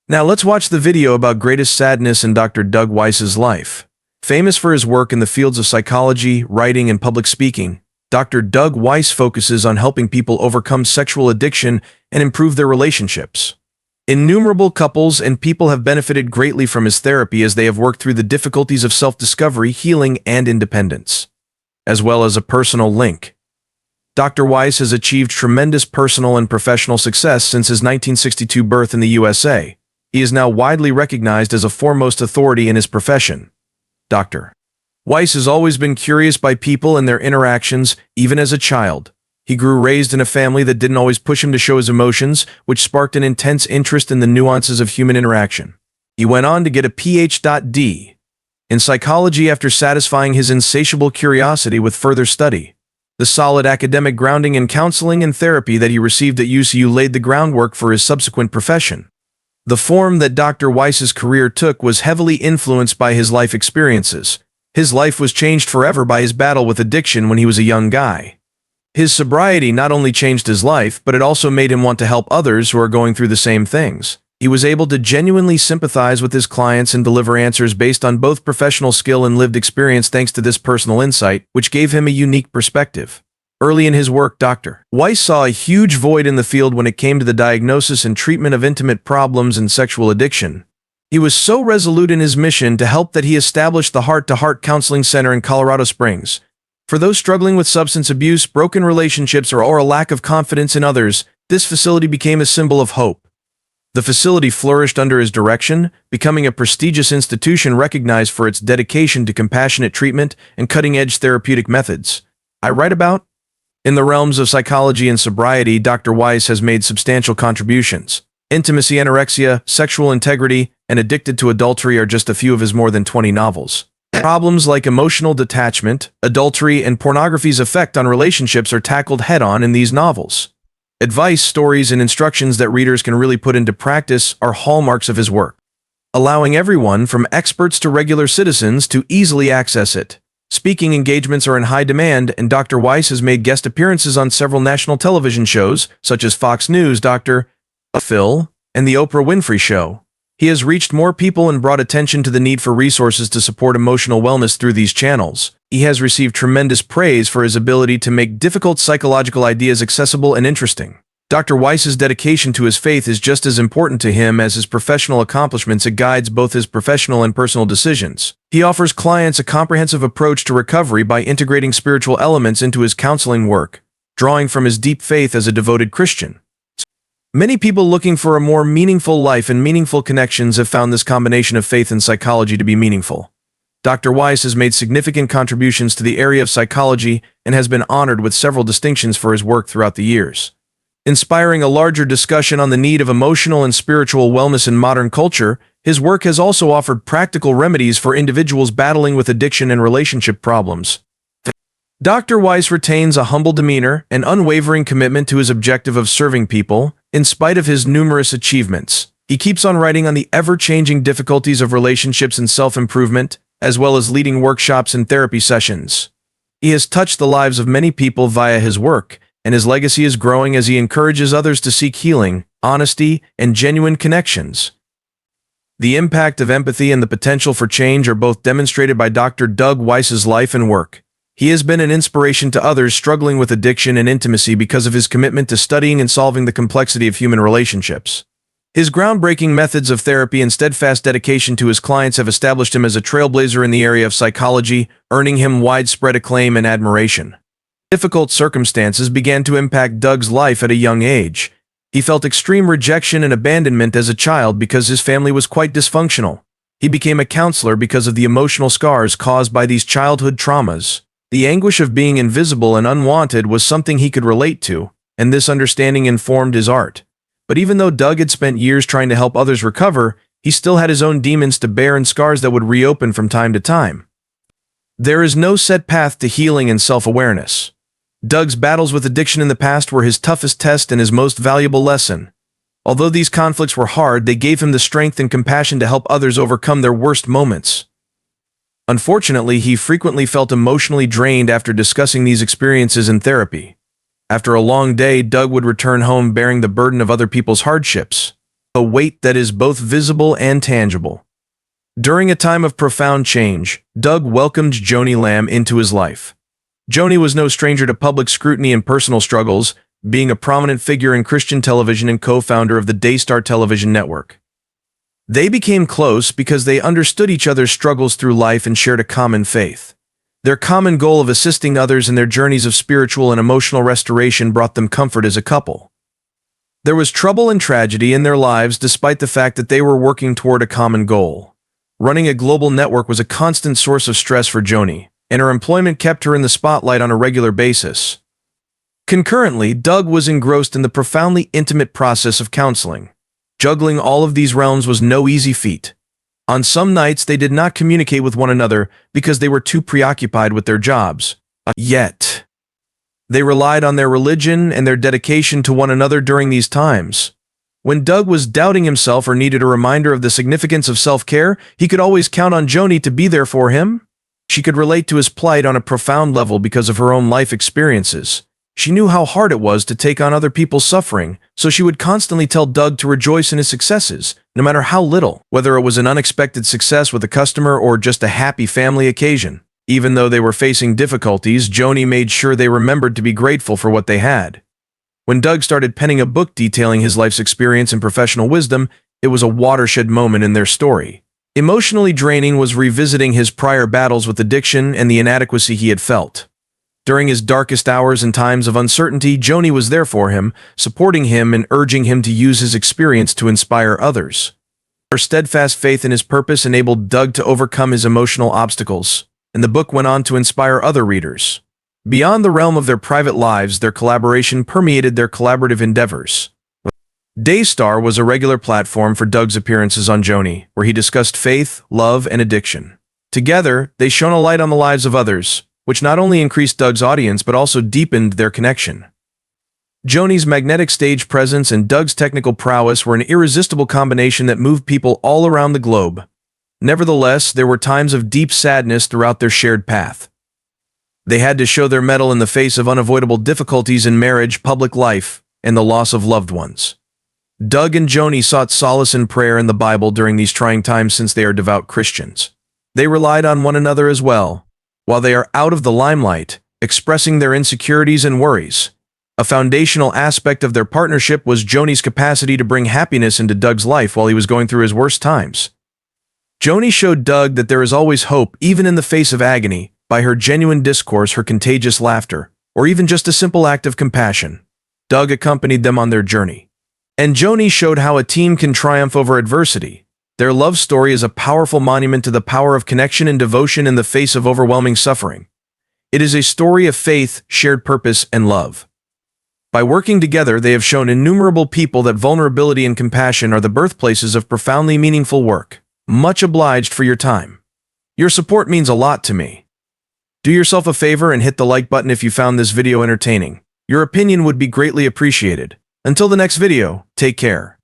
Now let's watch the video about greatest sadness in Dr. Doug Weiss's life. Famous for his work in the fields of psychology, writing, and public speaking, Dr. Doug Weiss focuses on helping people overcome sexual addiction and improve their relationships. Innumerable couples and people have benefited greatly from his therapy as they have worked through the difficulties of self-discovery, healing, and independence, as well as a personal link. Dr. Weiss has achieved tremendous personal and professional success since his 1962 birth in the USA. He is now widely recognized as a foremost authority in his profession. Dr. Weiss has always been curious by people and their interactions, even as a child. He grew raised in a family that didn't always push him to show his emotions, which sparked an intense interest in the nuances of human interaction. He went on to get a Ph.D. in psychology after satisfying his insatiable curiosity with further study. The solid academic grounding in counseling and therapy that he received at UCU laid the groundwork for his subsequent profession. The form that Dr. Weiss's career took was heavily influenced by his life experiences. His life was changed forever by his battle with addiction when he was a young guy. His sobriety not only changed his life, but it also made him want to help others who are going through the same things. He was able to genuinely sympathize with his clients and deliver answers based on both professional skill and lived experience thanks to this personal insight, which gave him a unique perspective. Early in his work, Dr. Weiss saw a huge void in the field when it came to the diagnosis and treatment of intimate problems and sexual addiction. He was so resolute in his mission to help that he established the Heart-to-Heart Counseling Center in Colorado Springs. For those struggling with substance abuse, broken relationships, or a lack of confidence in others, this facility became a symbol of hope. The facility flourished under his direction, becoming a prestigious institution recognized for its dedication to compassionate treatment and cutting-edge therapeutic methods. I write about? In the realms of psychology and sobriety, Dr. Weiss has made substantial contributions. Intimacy, Anorexia, Sexual Integrity, and Addicted to Adultery are just a few of his more than 20 novels. Problems like emotional detachment, adultery, and pornography's effect on relationships are tackled head-on in these novels. Advice, stories, and instructions that readers can really put into practice are hallmarks of his work, allowing everyone from experts to regular citizens to easily access it. Speaking engagements are in high demand, and Dr. Weiss has made guest appearances on several national television shows, such as Fox News, Dr. Phil, and The Oprah Winfrey Show. He has reached more people and brought attention to the need for resources to support emotional wellness through these channels. He has received tremendous praise for his ability to make difficult psychological ideas accessible and interesting. Dr. Weiss's dedication to his faith is just as important to him as his professional accomplishments. It guides both his professional and personal decisions. He offers clients a comprehensive approach to recovery by integrating spiritual elements into his counseling work, drawing from his deep faith as a devoted Christian. Many people looking for a more meaningful life and meaningful connections have found this combination of faith and psychology to be meaningful. Dr. Weiss has made significant contributions to the area of psychology and has been honored with several distinctions for his work throughout the years. Inspiring a larger discussion on the need of emotional and spiritual wellness in modern culture, his work has also offered practical remedies for individuals battling with addiction and relationship problems. Dr. Weiss retains a humble demeanor and unwavering commitment to his objective of serving people, in spite of his numerous achievements. He keeps on writing on the ever-changing difficulties of relationships and self-improvement, as well as leading workshops and therapy sessions. He has touched the lives of many people via his work, and his legacy is growing as he encourages others to seek healing, honesty, and genuine connections. The impact of empathy and the potential for change are both demonstrated by Dr. Doug Weiss's life and work. He has been an inspiration to others struggling with addiction and intimacy because of his commitment to studying and solving the complexity of human relationships. His groundbreaking methods of therapy and steadfast dedication to his clients have established him as a trailblazer in the area of psychology, earning him widespread acclaim and admiration. Difficult circumstances began to impact Doug's life at a young age. He felt extreme rejection and abandonment as a child because his family was quite dysfunctional. He became a counselor because of the emotional scars caused by these childhood traumas. The anguish of being invisible and unwanted was something he could relate to, and this understanding informed his art. But even though Doug had spent years trying to help others recover, he still had his own demons to bear and scars that would reopen from time to time. There is no set path to healing and self-awareness. Doug's battles with addiction in the past were his toughest test and his most valuable lesson. Although these conflicts were hard, they gave him the strength and compassion to help others overcome their worst moments. Unfortunately, he frequently felt emotionally drained after discussing these experiences in therapy. After a long day, Doug would return home bearing the burden of other people's hardships. a weight that is both visible and tangible. During a time of profound change, Doug welcomed Joni Lamb into his life. Joni was no stranger to public scrutiny and personal struggles, being a prominent figure in Christian television and co-founder of the Daystar television network. They became close because they understood each other's struggles through life and shared a common faith. Their common goal of assisting others in their journeys of spiritual and emotional restoration brought them comfort as a couple. There was trouble and tragedy in their lives despite the fact that they were working toward a common goal. Running a global network was a constant source of stress for Joni, and her employment kept her in the spotlight on a regular basis. Concurrently, Doug was engrossed in the profoundly intimate process of counseling. Juggling all of these realms was no easy feat. On some nights, they did not communicate with one another because they were too preoccupied with their jobs. Yet, they relied on their religion and their dedication to one another during these times. When Doug was doubting himself or needed a reminder of the significance of self-care, he could always count on Joni to be there for him. She could relate to his plight on a profound level because of her own life experiences. She knew how hard it was to take on other people's suffering, so she would constantly tell Doug to rejoice in his successes, no matter how little, whether it was an unexpected success with a customer or just a happy family occasion. Even though they were facing difficulties, Joni made sure they remembered to be grateful for what they had. When Doug started penning a book detailing his life's experience and professional wisdom, it was a watershed moment in their story. Emotionally draining was revisiting his prior battles with addiction and the inadequacy he had felt. During his darkest hours and times of uncertainty, Joni was there for him, supporting him and urging him to use his experience to inspire others. Her steadfast faith in his purpose enabled Doug to overcome his emotional obstacles, and the book went on to inspire other readers. Beyond the realm of their private lives, their collaboration permeated their collaborative endeavors. Daystar was a regular platform for Doug's appearances on Joni, where he discussed faith, love, and addiction. Together, they shone a light on the lives of others, which not only increased Doug's audience but also deepened their connection. Joni's magnetic stage presence and Doug's technical prowess were an irresistible combination that moved people all around the globe. Nevertheless, there were times of deep sadness throughout their shared path. They had to show their mettle in the face of unavoidable difficulties in marriage, public life, and the loss of loved ones. Doug and Joni sought solace in prayer and the Bible during these trying times since they are devout Christians. They relied on one another as well, while they are out of the limelight, expressing their insecurities and worries. A foundational aspect of their partnership was Joni's capacity to bring happiness into Doug's life while he was going through his worst times. Joni showed Doug that there is always hope even in the face of agony by her genuine discourse, her contagious laughter, or even just a simple act of compassion. Doug accompanied them on their journey. And Joni showed how a team can triumph over adversity. Their love story is a powerful monument to the power of connection and devotion in the face of overwhelming suffering. It is a story of faith, shared purpose, and love. By working together, they have shown innumerable people that vulnerability and compassion are the birthplaces of profoundly meaningful work. Much obliged for your time. Your support means a lot to me. Do yourself a favor and hit the like button if you found this video entertaining. Your opinion would be greatly appreciated. Until the next video, take care.